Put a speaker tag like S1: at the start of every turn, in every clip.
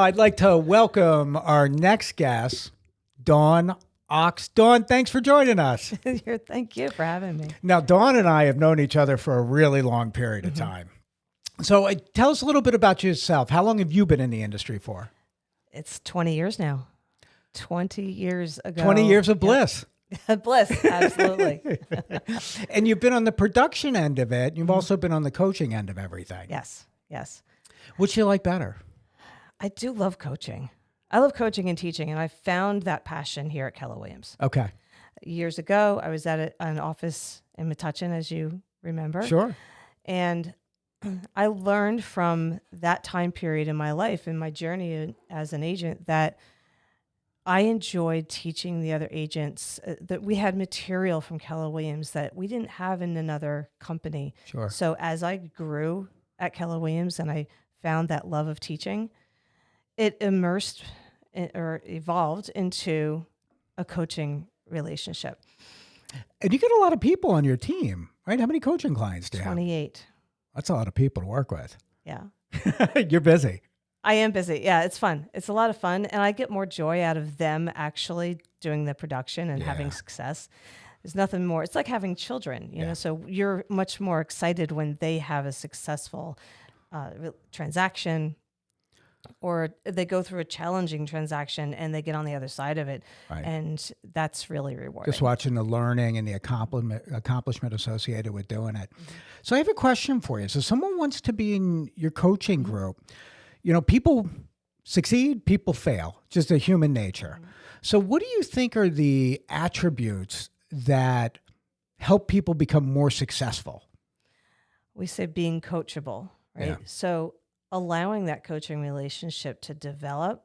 S1: I'd like to welcome our next guest, Dawn Ox. Dawn, thanks for joining us.
S2: Thank you for having me.
S1: Now, Dawn and I have known each other for a really long period of time. So tell us a little bit about yourself. How long have you been in the industry for?
S2: It's 20 years now. 20 years ago.
S1: 20 years of bliss.
S2: Bliss, absolutely.
S1: And you've been on the production end of it. You've also been on the coaching end of everything.
S2: Yes, yes.
S1: Which you like better?
S2: I do love coaching. I love coaching and teaching, and I found that passion here at Keller Williams.
S1: Okay.
S2: Years ago, I was at an office in Metuchen, as you remember.
S1: Sure.
S2: And I learned from that time period in my life, in my journey as an agent, that I enjoyed teaching the other agents that we had material from Keller Williams that we didn't have in another company.
S1: Sure.
S2: So as I grew at Keller Williams and I found that love of teaching, it immersed or evolved into a coaching relationship.
S1: And you get a lot of people on your team, right? How many coaching clients do you have?
S2: 28.
S1: That's a lot of people to work with.
S2: Yeah.
S1: You're busy.
S2: I am busy. Yeah, it's fun. It's a lot of fun. And I get more joy out of them actually doing the production and having success. There's nothing more. It's like having children, you know, so you're much more excited when they have a successful transaction, or they go through a challenging transaction and they get on the other side of it.
S1: Right.
S2: And that's really rewarding.
S1: Just watching the learning and the accomplishment associated with doing it. So I have a question for you. So someone wants to be in your coaching group. You know, people succeed, people fail, just a human nature. So what do you think are the attributes that help people become more successful?
S2: We say being coachable, right?
S1: Yeah.
S2: So allowing that coaching relationship to develop,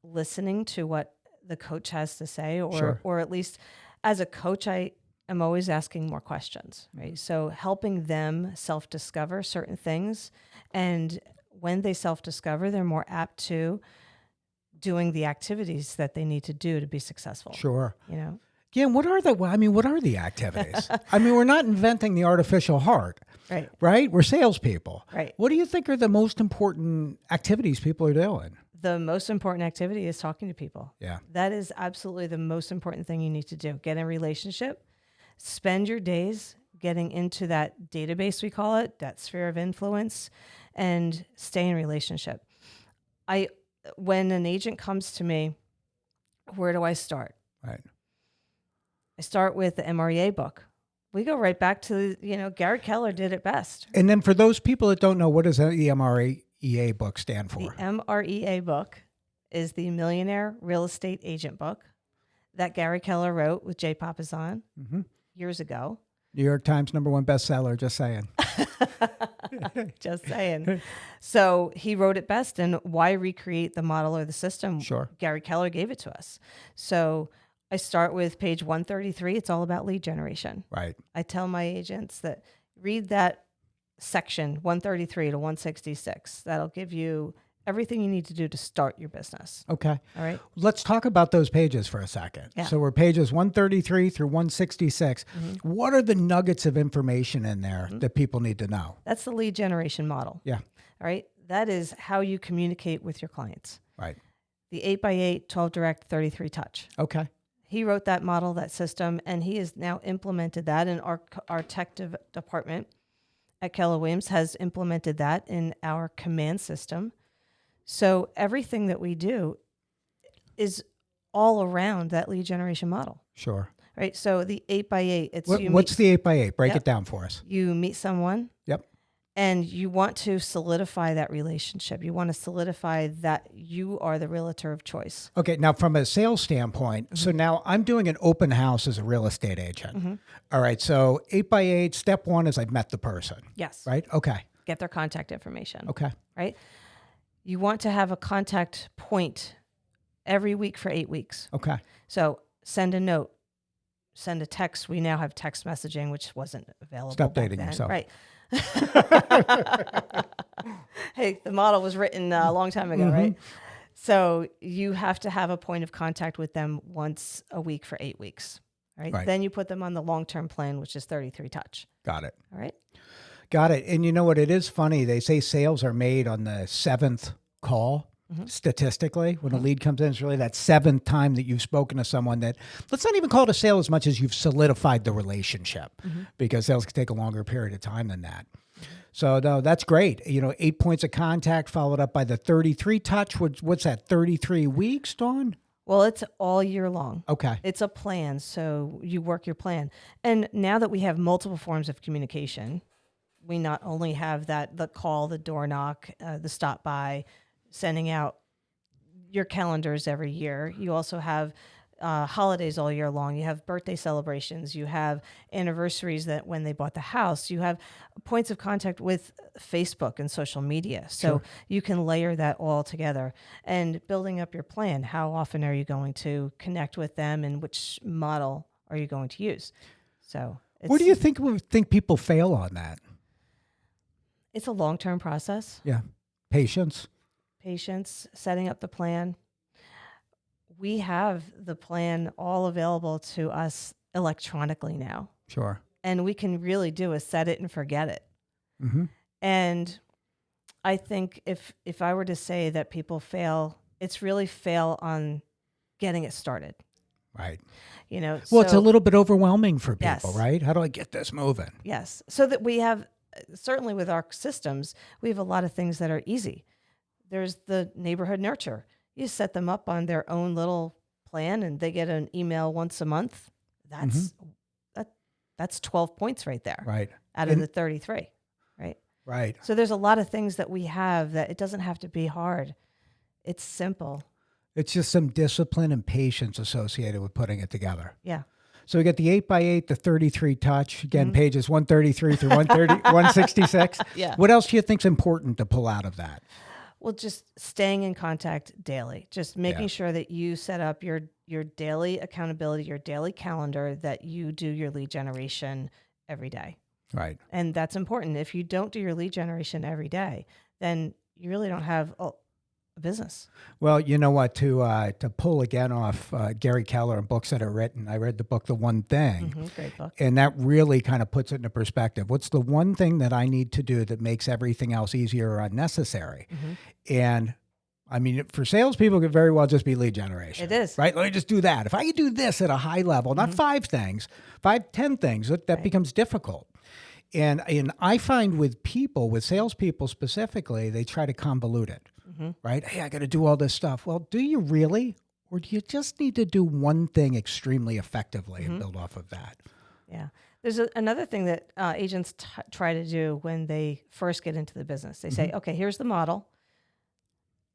S2: listening to what the coach has to say, or at least as a coach, I am always asking more questions, right? So helping them self-discover certain things, and when they self-discover, they're more apt to doing the activities that they need to do to be successful.
S1: Sure.
S2: You know?
S1: Yeah, what are the activities? I mean, we're not inventing the artificial heart, right? We're salespeople.
S2: Right.
S1: What do you think are the most important activities people are doing?
S2: The most important activity is talking to people.
S1: Yeah.
S2: That is absolutely the most important thing you need to do. Get in a relationship, spend your days getting into that database, we call it, that sphere of influence, and stay in relationship. When an agent comes to me, where do I start?
S1: Right.
S2: I start with the MREA book. We go right back to, Gary Keller did it best.
S1: And then for those people that don't know, what does the MREA book stand for?
S2: The MREA book is the Millionaire Real Estate Agent book that Gary Keller wrote with Jay Papasan years ago.
S1: New York Times #1 bestseller, just saying.
S2: Just saying. So he wrote it best. And why recreate the model or the system?
S1: Sure.
S2: Gary Keller gave it to us. So I start with page 133. It's all about lead generation.
S1: Right.
S2: I tell my agents that read that section 133 to 166. That'll give you everything you need to do to start your business.
S1: Okay.
S2: All right.
S1: Let's talk about those pages for a second.
S2: Yeah.
S1: So we're pages 133 through 166. What are the nuggets of information in there that people need to know?
S2: That's the lead generation model.
S1: Yeah.
S2: All right. That is how you communicate with your clients.
S1: Right.
S2: The 8x8, 12 direct, 33 touch.
S1: Okay.
S2: He wrote that model, that system, and he has now implemented that in our tech department at Keller Williams has implemented that in our command system. So everything that we do is all around that lead generation model.
S1: Sure.
S2: Right. So the 8x8, it's
S1: what's the 8x8? Break it down for us.
S2: You meet someone.
S1: Yep.
S2: And you want to solidify that relationship. You want to solidify that you are the realtor of choice.
S1: Okay. Now, from a sales standpoint, so now I'm doing an open house as a real estate agent. All right. So 8x8, step one is I've met the person.
S2: Yes.
S1: Right. Okay.
S2: Get their contact information.
S1: Okay.
S2: Right. You want to have a contact point every week for 8 weeks.
S1: Okay.
S2: So send a note, send a text. We now have text messaging, which wasn't available.
S1: Stop
S2: back
S1: dating
S2: then.
S1: yourself.
S2: Right. Hey, the model was written a long time ago, right? So you have to have a point of contact with them once a week for 8 weeks. Right? Then you put them on the long-term plan, which is 33 touch.
S1: Got it.
S2: All right.
S1: Got it. And you know what? It is funny. They say sales are made on the 7th call. statistically. When a lead comes in, it's really that seventh time that you've spoken to someone that, let's not even call it a sale as much as you've solidified the relationship, because sales can take a longer period of time than that. So no, that's great. 8 points of contact followed up by the 33 touch. What's that, 33 weeks, Dawn?
S2: Well, it's all year long.
S1: Okay.
S2: It's a plan, so you work your plan. And now that we have multiple forms of communication, we not only have the call, the door knock, the stop by, sending out your calendars every year. You also have holidays all year long. You have birthday celebrations. You have anniversaries that when they bought the house. You have points of contact with Facebook and social media. So you can layer that all together and building up your plan. How often are you going to connect with them, and which model are you going to use? So
S1: Where do you think people fail on that?
S2: It's a long-term process.
S1: Yeah. Patience,
S2: Setting up the plan. We have the plan all available to us electronically now.
S1: Sure.
S2: And we can really do a set it and forget it.
S1: Mm-hmm.
S2: And I think if I were to say that people fail, it's really fail on getting it started.
S1: Right.
S2: Well,
S1: it's a little bit overwhelming for people,
S2: Yes.
S1: right? How do I get this moving?
S2: Yes. So that we have, certainly with our systems, we have a lot of things that are easy. There's the neighborhood nurture. You set them up on their own little plan and they get an email once a month. That's 12 points right there.
S1: Right.
S2: Out of the 33, right?
S1: Right.
S2: So there's a lot of things that we have that it doesn't have to be hard. It's simple.
S1: It's just some discipline and patience associated with putting it together.
S2: Yeah.
S1: So we got the 8x8, the 33 touch, again, pages 133 through 166.
S2: Yeah.
S1: What else do you think's important to pull out of that?
S2: Well, just staying in contact daily, just making sure that you set up your daily accountability, your daily calendar, that you do your lead generation every day.
S1: Right.
S2: And that's important. If you don't do your lead generation every day, then you really don't have a business.
S1: Well, you know what? To pull again off Gary Keller and books that are written, I read the book, The One Thing.
S2: Great book.
S1: And that really kind of puts it into perspective. What's the one thing that I need to do that makes everything else easier or unnecessary? And I mean, for salespeople, it could very well just be lead generation.
S2: It is.
S1: Right? Let me just do that. If I could do this at a high level, not 5 things, 10 things, that becomes difficult. And I find with salespeople specifically, they try to convolute it, right? Hey, I got to do all this stuff. Well, do you really? Or do you just need to do one thing extremely effectively and build off of that?
S2: Yeah. There's another thing that agents try to do when they first get into the business. They say, okay, here's the model.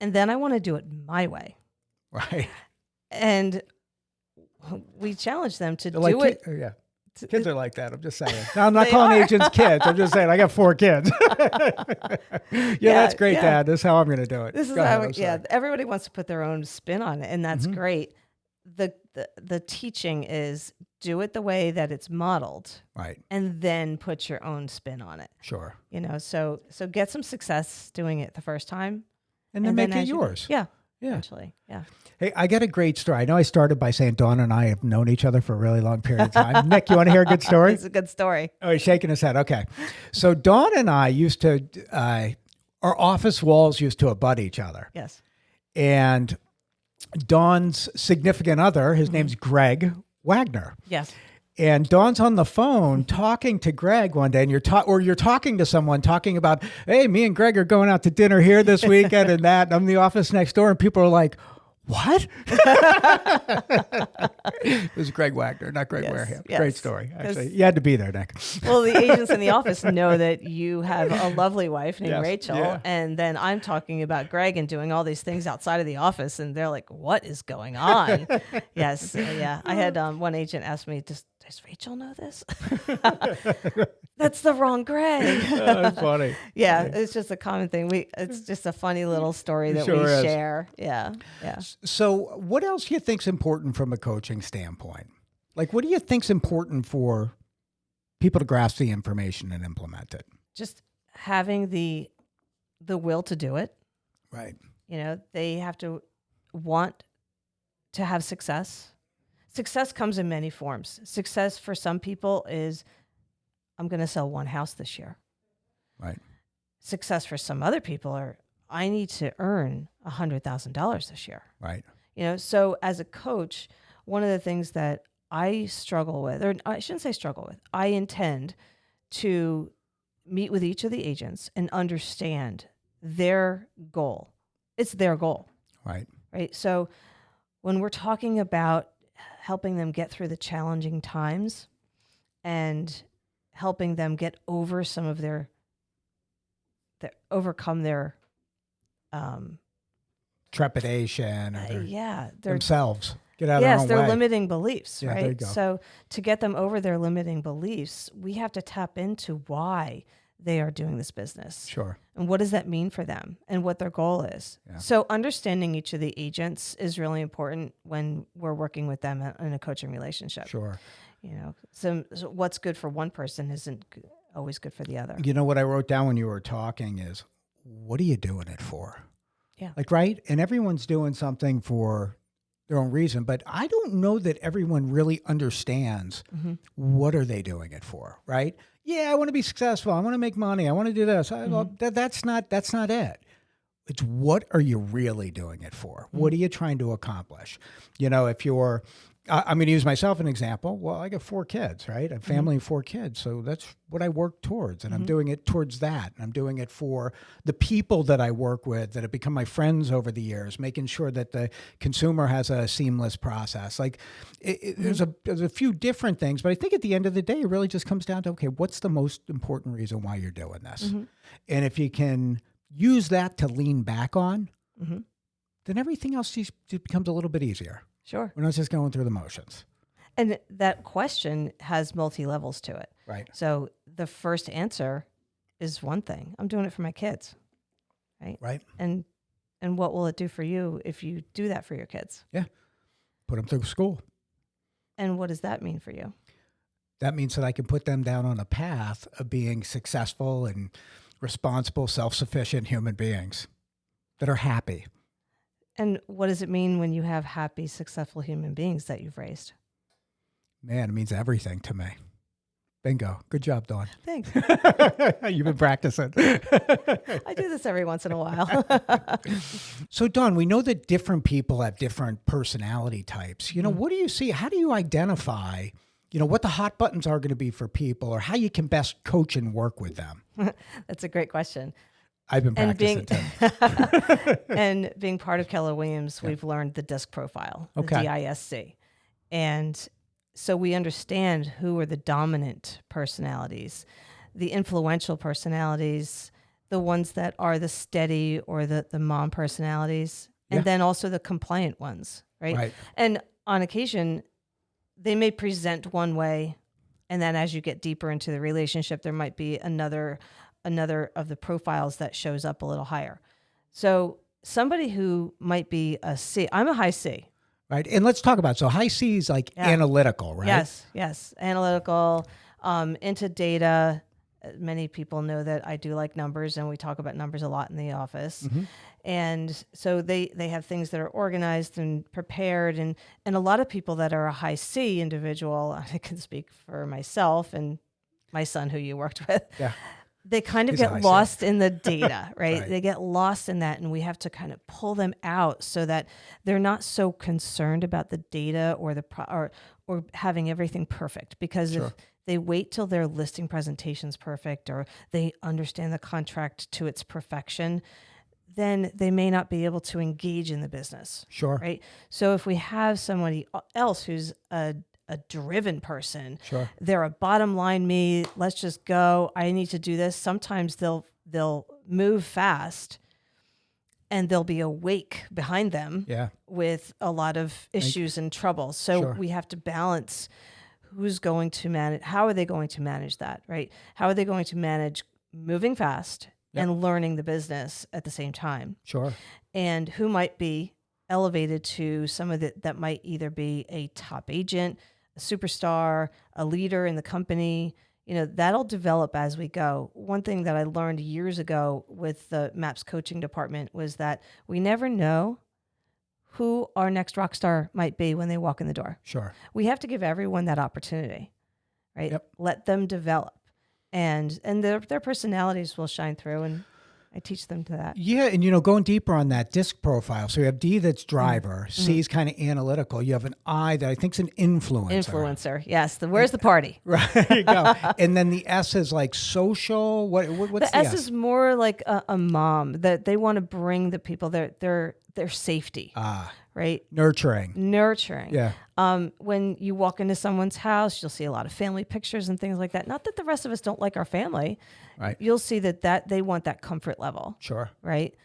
S2: And then I want to do it my way.
S1: Right.
S2: And we challenge them to
S1: They're
S2: do it.
S1: Yeah. Kids are like that. I'm just saying. No, I'm not calling agents kids. I'm just saying I got 4 kids. That's great, Dad. This is how I'm going to do it.
S2: This is how, everybody wants to put their own spin on it, and that's great. The teaching is do it the way that it's modeled,
S1: right,
S2: and then put your own spin on it.
S1: Sure.
S2: So get some success doing it the first time,
S1: and then make it yours.
S2: Yeah. Eventually. Yeah.
S1: Hey, I got a great story. I know I started by saying Dawn and I have known each other for a really long period of time. Nick, you want to hear a good story?
S2: It's a good story.
S1: Oh, he's shaking his head. Okay. So Dawn and I used to, our office walls used to abut each other.
S2: Yes.
S1: And Dawn's significant other, his name's Greg Wagner.
S2: Yes.
S1: And Dawn's on the phone talking to Greg one day, and you're talking to someone talking about, hey, me and Greg are going out to dinner here this weekend and that. And I'm in the office next door, and people are like, what? It was Greg Wagner, not Greg Wareham.
S2: Yes.
S1: Great story, actually. You had to be there, Nick.
S2: Well, the agents in the office know that you have a lovely wife named Rachel,
S1: yeah.
S2: and then I'm talking about Greg and doing all these things outside of the office, and they're like, what is going on? Yes. Yeah. I had one agent ask me, does Rachel know this? That's the wrong Greg.
S1: That's funny.
S2: Yeah, it's just a common thing. It's just a funny little story that we share. Yeah. Yeah.
S1: So what else do you think's important from a coaching standpoint? Like, what do you think's important for people to grasp the information and implement it?
S2: Just having the will to do it.
S1: Right.
S2: They have to want to have success. Success comes in many forms. Success for some people is, I'm going to sell 1 house this year.
S1: Right.
S2: Success for some other people are, I need to earn $100,000 this year.
S1: Right.
S2: So as a coach, one of the things that I struggle with, or I shouldn't say struggle with, I intend to meet with each of the agents and understand their goal. It's their goal,
S1: Right.
S2: right? So when we're talking about helping them get through the challenging times and helping them get over some of overcome their,
S1: Trepidation or
S2: their
S1: themselves. Get out of their own
S2: their
S1: way.
S2: limiting beliefs,
S1: Yeah, there you
S2: right?
S1: go.
S2: So to get them over their limiting beliefs, we have to tap into why they are doing this business.
S1: Sure.
S2: And what does that mean for them and what their goal is.
S1: Yeah.
S2: So understanding each of the agents is really important when we're working with them in a coaching relationship.
S1: Sure.
S2: So what's good for one person isn't always good for the other.
S1: What I wrote down when you were talking is, what are you doing it for?
S2: Yeah.
S1: Right? And everyone's doing something for their own reason, but I don't know that everyone really understands what are they doing it for, right? Yeah, I want to be successful. I want to make money. I want to do this. That's not it. It's what are you really doing it for? What are you trying to accomplish? If you're, I'm going to use myself as an example. Well, I got 4 kids, right? A family of 4 kids. So that's what I work towards. And I'm doing it towards that. And I'm doing it for the people that I work with that have become my friends over the years, making sure that the consumer has a seamless process. There's a few different things, but I think at the end of the day, it really just comes down to, okay, what's the most important reason why you're doing this? And if you can use that to lean back on, then everything else just becomes a little bit easier.
S2: Sure.
S1: We're not just going through the motions.
S2: And that question has multi-levels to it.
S1: Right.
S2: So the first answer is one thing. I'm doing it for my kids. Right.
S1: Right.
S2: And what will it do for you if you do that for your kids?
S1: Yeah. Put them through school.
S2: And what does that mean for you?
S1: That means that I can put them down on a path of being successful and responsible, self-sufficient human beings that are happy.
S2: And what does it mean when you have happy, successful human beings that you've raised?
S1: Man, it means everything to me. Bingo. Good job, Dawn.
S2: Thanks.
S1: You've been practicing.
S2: I do this every once in a while.
S1: So, Dawn, we know that different people have different personality types. What do you see? How do you identify, what the hot buttons are going to be for people or how you can best coach and work with them?
S2: That's a great question.
S1: I've been practicing too.
S2: And being part of Keller Williams, we've learned the DISC profile, the DISC. And so we understand who are the dominant personalities, the influential personalities, the ones that are the steady or the mom personalities, and then also the compliant ones, right? And on occasion, they may present one way, and then as you get deeper into the relationship, there might be another of the profiles that shows up a little higher. So somebody who might be a C, I'm a high C.
S1: Right. And let's talk about, so high C is like analytical, right?
S2: Yes. Analytical, into data. Many people know that I do like numbers and we talk about numbers a lot in the office. And so they have things that are organized and prepared. And a lot of people that are a high C individual, I can speak for myself and my son who you worked with.
S1: Yeah.
S2: They kind of get lost in the data, right? They get lost in that, and we have to kind of pull them out so that they're not so concerned about the data or or having everything perfect. Because if they wait till their listing presentation's perfect or they understand the contract to its perfection, then they may not be able to engage in the business.
S1: Sure.
S2: Right. So if we have somebody else who's a driven person.
S1: Sure.
S2: They're a bottom line me. Let's just go. I need to do this. Sometimes they'll move fast and they'll be awake behind them with a lot of issues and trouble. So we have to balance who's going to manage, how are they going to manage that, right? How are they going to manage moving fast and learning the business at the same time?
S1: Sure.
S2: And who might be elevated to some of that might either be a top agent, a superstar, a leader in the company. That'll develop as we go. One thing that I learned years ago with the MAPS coaching department was that we never know who our next rock star might be when they walk in the door.
S1: Sure.
S2: We have to give everyone that opportunity, right?
S1: Yep.
S2: Let them develop, and their personalities will shine through. And I teach them to that.
S1: Yeah, and going deeper on that DISC profile. So you have D that's driver, C is kind of analytical. You have an I that I think is an influencer.
S2: Influencer, yes. Where's the party?
S1: Right, there you go. And then the S is like social. What's
S2: The S is more like a mom that they want to bring the people their safety, right?
S1: Nurturing.
S2: Nurturing.
S1: Yeah.
S2: When you walk into someone's house, you'll see a lot of family pictures and things like that. Not that the rest of us don't like our family.
S1: Right.
S2: You'll see that they want that comfort level.
S1: Sure.
S2: Right.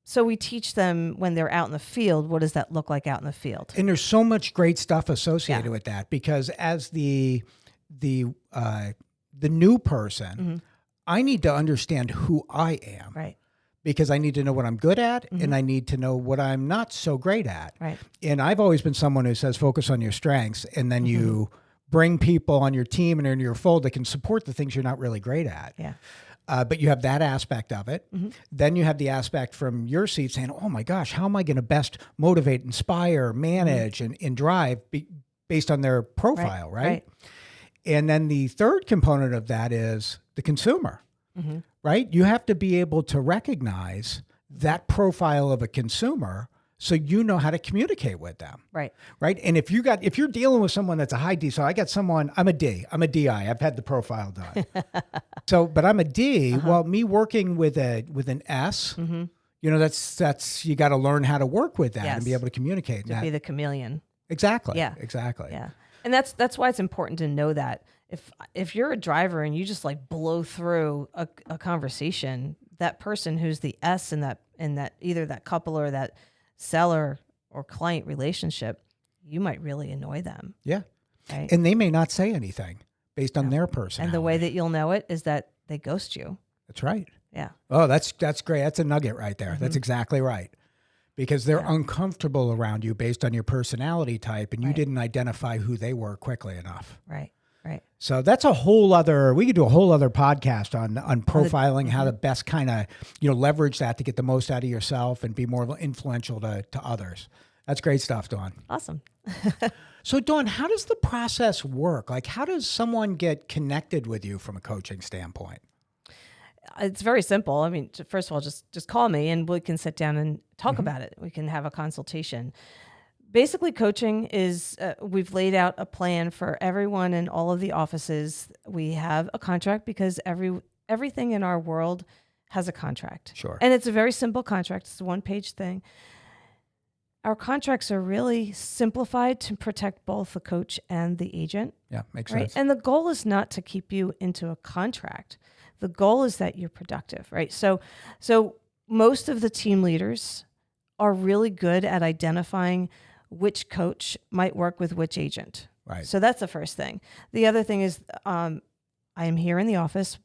S2: So we teach them when they're out in the field, what does that look like out in the field?
S1: And there's so much great stuff associated with that, because as the new person, I need to understand who I am.
S2: Right.
S1: Because I need to know what I'm good at, and I need to know what I'm not so great at.
S2: Right.
S1: And I've always been someone who says focus on your strengths, and then you bring people on your team and in your fold that can support the things you're not really great at.
S2: Yeah.
S1: But you have that aspect of it. Then you have the aspect from your seat saying, oh my gosh, how am I going to best motivate, inspire, manage, and drive based on their profile, right? And then the third component of that is the consumer, right? You have to be able to recognize that profile of a consumer so you know how to communicate with them.
S2: Right.
S1: Right. And if you're dealing with someone that's a high D, so I got someone, I'm a DI. I've had the profile done. But I'm a D. Well, me working with an S, that's you got to learn how to work with that and be able to communicate.
S2: To be the chameleon.
S1: Exactly.
S2: Yeah.
S1: Exactly.
S2: Yeah. And that's why it's important to know that if you're a driver and you just like blow through a conversation, that person who's the S in that either that couple or that seller or client relationship, you might really annoy them.
S1: Yeah.
S2: Right?
S1: And they may not say anything based on their personality.
S2: And the way that you'll know it is that they ghost you.
S1: That's right.
S2: Yeah.
S1: Oh, that's great. That's a nugget right there. That's exactly right. Because they're uncomfortable around you based on your personality type, and you didn't identify who they were quickly enough.
S2: Right. Right.
S1: So that's we could do a whole other podcast on profiling, how to best kind of, leverage that to get the most out of yourself and be more influential to others. That's great stuff, Dawn.
S2: Awesome.
S1: So Dawn, how does the process work? Like, how does someone get connected with you from a coaching standpoint?
S2: It's very simple. I mean, first of all, just call me and we can sit down and talk about it. We can have a consultation. Basically, coaching is we've laid out a plan for everyone in all of the offices. We have a contract because everything in our world has a contract.
S1: Sure.
S2: And it's a very simple contract. It's a one-page thing. Our contracts are really simplified to protect both the coach and the agent.
S1: Yeah, makes
S2: right?
S1: sense.
S2: And the goal is not to keep you into a contract. The goal is that you're productive, right? So most of the team leaders are really good at identifying which coach might work with which agent.
S1: Right.
S2: So that's the first thing. The other thing is I am here in the office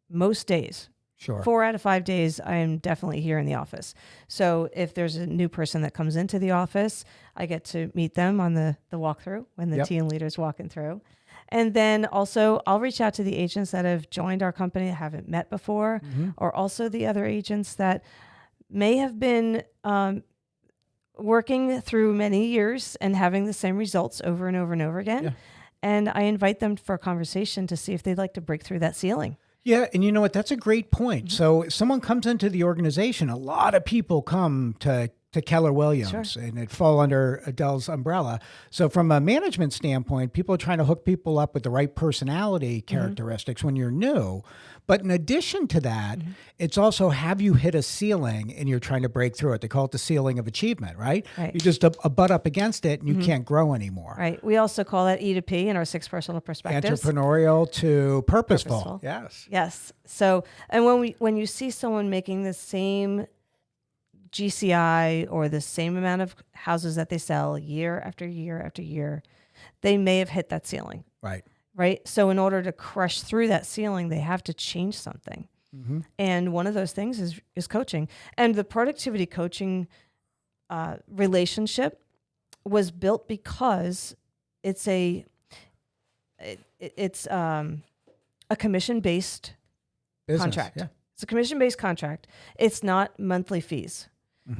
S2: most days.
S1: Sure.
S2: 4 out of 5 days, I am definitely here in the office. So if there's a new person that comes into the office, I get to meet them on the walkthrough when the team leader's walking through. And then also I'll reach out to the agents that have joined our company that haven't met before, or also the other agents that may have been working through many years and having the same results over and over and over again.
S1: Yeah.
S2: And I invite them for a conversation to see if they'd like to break through that ceiling.
S1: Yeah, and you know what? That's a great point. So if someone comes into the organization, a lot of people come to Keller Williams, and it fall under Adele's umbrella. So from a management standpoint, people are trying to hook people up with the right personality characteristics when you're new. But in addition to that, it's also, have you hit a ceiling and you're trying to break through it? They call it the ceiling of achievement, right? You just butt up against it and you can't grow anymore.
S2: Right. We also call that E to P in our 6 personal perspectives.
S1: Entrepreneurial to purposeful. Yes.
S2: Yes. So, and when you see someone making the same GCI or the same amount of houses that they sell year after year after year, they may have hit that ceiling.
S1: Right.
S2: Right. So in order to crush through that ceiling, they have to change something. And one of those things is coaching. And the productivity coaching relationship was built because it's a commission-based contract.
S1: Yeah.
S2: It's a commission-based contract. It's not monthly fees.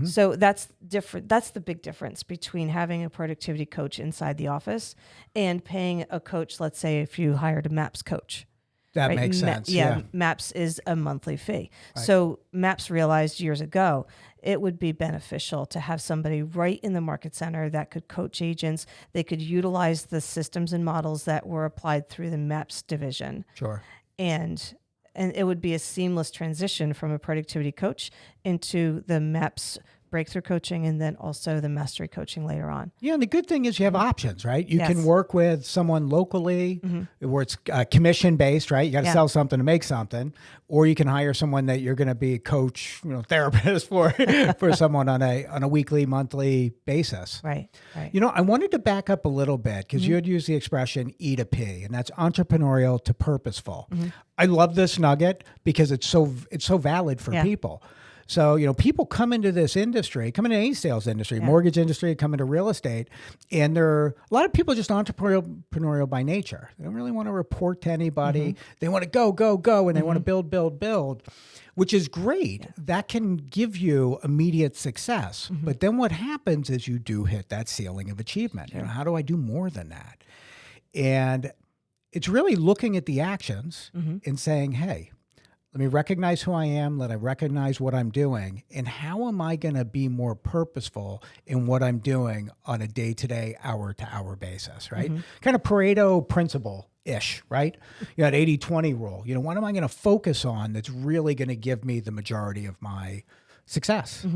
S2: So that's different. That's the big difference between having a productivity coach inside the office and paying a coach. Let's say if you hired a MAPS coach,
S1: That
S2: right?
S1: makes sense. Yeah.
S2: MAPS is a monthly fee. So MAPS realized years ago it would be beneficial to have somebody right in the market center that could coach agents. They could utilize the systems and models that were applied through the MAPS division.
S1: Sure.
S2: And it would be a seamless transition from a productivity coach into the MAPS breakthrough coaching and then also the mastery coaching later on.
S1: Yeah, and the good thing is you have options, right? You
S2: Yes.
S1: can work with someone locally where it's commission based, right? You got to sell something to make something, or you can hire someone that you're going to be a coach, therapist for for someone on a weekly, monthly basis.
S2: Right.
S1: I wanted to back up a little bit because you had used the expression E to P, and that's entrepreneurial to purposeful. I love this nugget because it's so valid for people. So, people come into this industry, come into any sales industry, mortgage industry, come into real estate, and a lot of people are just entrepreneurial by nature. They don't really want to report to anybody. They want to go, and they want to build, which is great. That can give you immediate success. But then what happens is you do hit that ceiling of achievement. How do I do more than that? And it's really looking at the actions and saying, hey, let me recognize who I am. Let I recognize what I'm doing. And how am I going to be more purposeful in what I'm doing on a day-to-day, hour-to-hour basis, right? Kind of Pareto principle-ish, right? That 80-20 rule. What am I going to focus on that's really going to give me the majority of my success?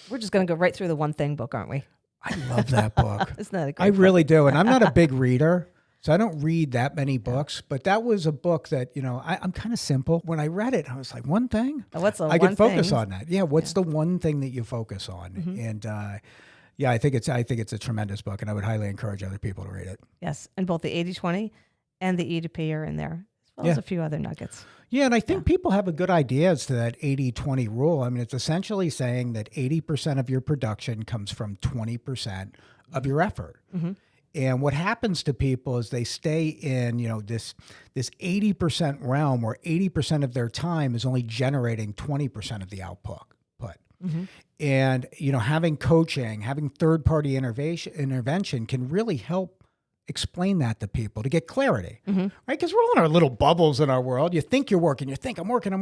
S2: We're just going to go right through the One Thing book, aren't we?
S1: I love that book.
S2: Isn't that a great
S1: I
S2: book?
S1: really do. And I'm not a big reader. So I don't read that many books, but that was a book that, I'm kind of simple. When I read it, I was like, one thing?
S2: What's the
S1: I
S2: one
S1: could focus
S2: thing?
S1: on that. Yeah, what's the one thing that you focus on? And I think it's a tremendous book, and I would highly encourage other people to read it.
S2: Yes, and both the 80-20 and the E to P are in there, as well as a few other nuggets.
S1: Yeah, and I think people have a good idea as to that 80-20 rule. I mean, it's essentially saying that 80% of your production comes from 20% of your effort. And what happens to people is they stay in, this 80% realm where 80% of their time is only generating 20% of the output. And, having coaching, having third-party intervention can really help explain that to people to get clarity, right? Because we're all in our little bubbles in our world. You think you're working. You think I'm working.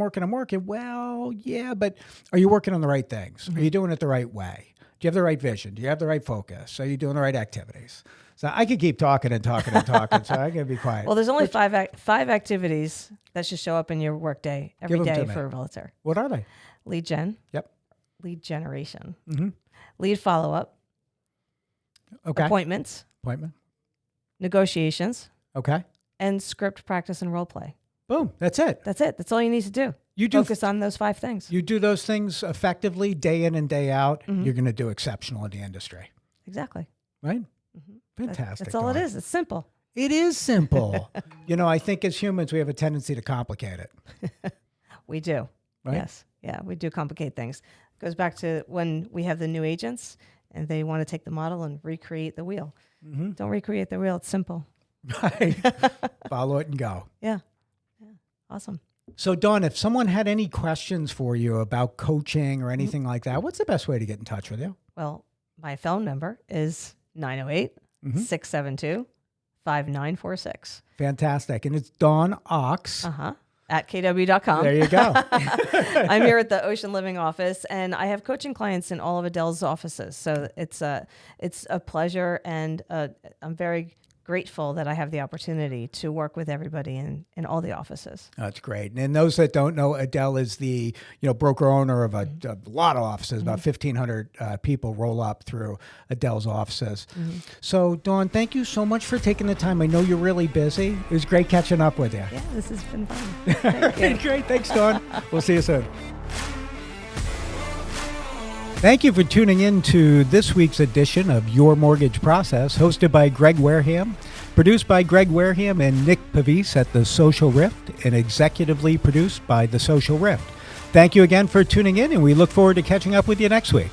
S1: Well, yeah, but are you working on the right things? Are you doing it the right way? Do you have the right vision? Do you have the right focus? Are you doing the right activities? So I could keep talking, so I'm going to be quiet.
S2: Well, there's only five activities that should show up in your workday every
S1: Give 'em
S2: day
S1: to me.
S2: for a realtor.
S1: What are they?
S2: Lead gen,
S1: Yep.
S2: lead generation,
S1: Mm-hmm.
S2: lead follow-up,
S1: Okay.
S2: appointments,
S1: Appointment.
S2: negotiations,
S1: Okay.
S2: and script practice and role play.
S1: Boom. That's it.
S2: That's it. That's all you need to do.
S1: You do
S2: Focus on those 5 things.
S1: You do those things effectively day in and day out. You're going to do exceptional in the industry,
S2: Exactly.
S1: right? Fantastic.
S2: That's all it
S1: Dawn.
S2: is. It's simple.
S1: It is simple. I think as humans, we have a tendency to complicate it.
S2: We do.
S1: Right?
S2: Yes. Yeah, we do complicate things. Goes back to when we have the new agents and they want to take the model and recreate the wheel. Don't recreate the wheel. It's simple.
S1: Right. Follow it and go.
S2: Yeah. Awesome.
S1: So, Dawn, if someone had any questions for you about coaching or anything like that, what's the best way to get in touch with you?
S2: Well, my phone number is 908-672-5946.
S1: Fantastic. And it's Dawn Ox.
S2: At kw.com.
S1: There you go.
S2: I'm here at the Ocean Living office, and I have coaching clients in all of Adele's offices. So it's a pleasure, and I'm very grateful that I have the opportunity to work with everybody in all the offices.
S1: That's great. And those that don't know, Adele is the broker owner of a lot of offices. About 1,500 people roll up through Adele's offices. So, Dawn, thank you so much for taking the time. I know you're really busy. It was great catching up with you.
S2: Yeah, this has been fun. Thank you.
S1: Great. Thanks, Dawn. We'll see you soon. Thank you for tuning in to this week's edition of Your Mortgage Process, hosted by Greg Wareham, produced by Greg Wareham and Nick Pavis at The Social Rift, and executively produced by The Social Rift. Thank you again for tuning in, and we look forward to catching up with you next week.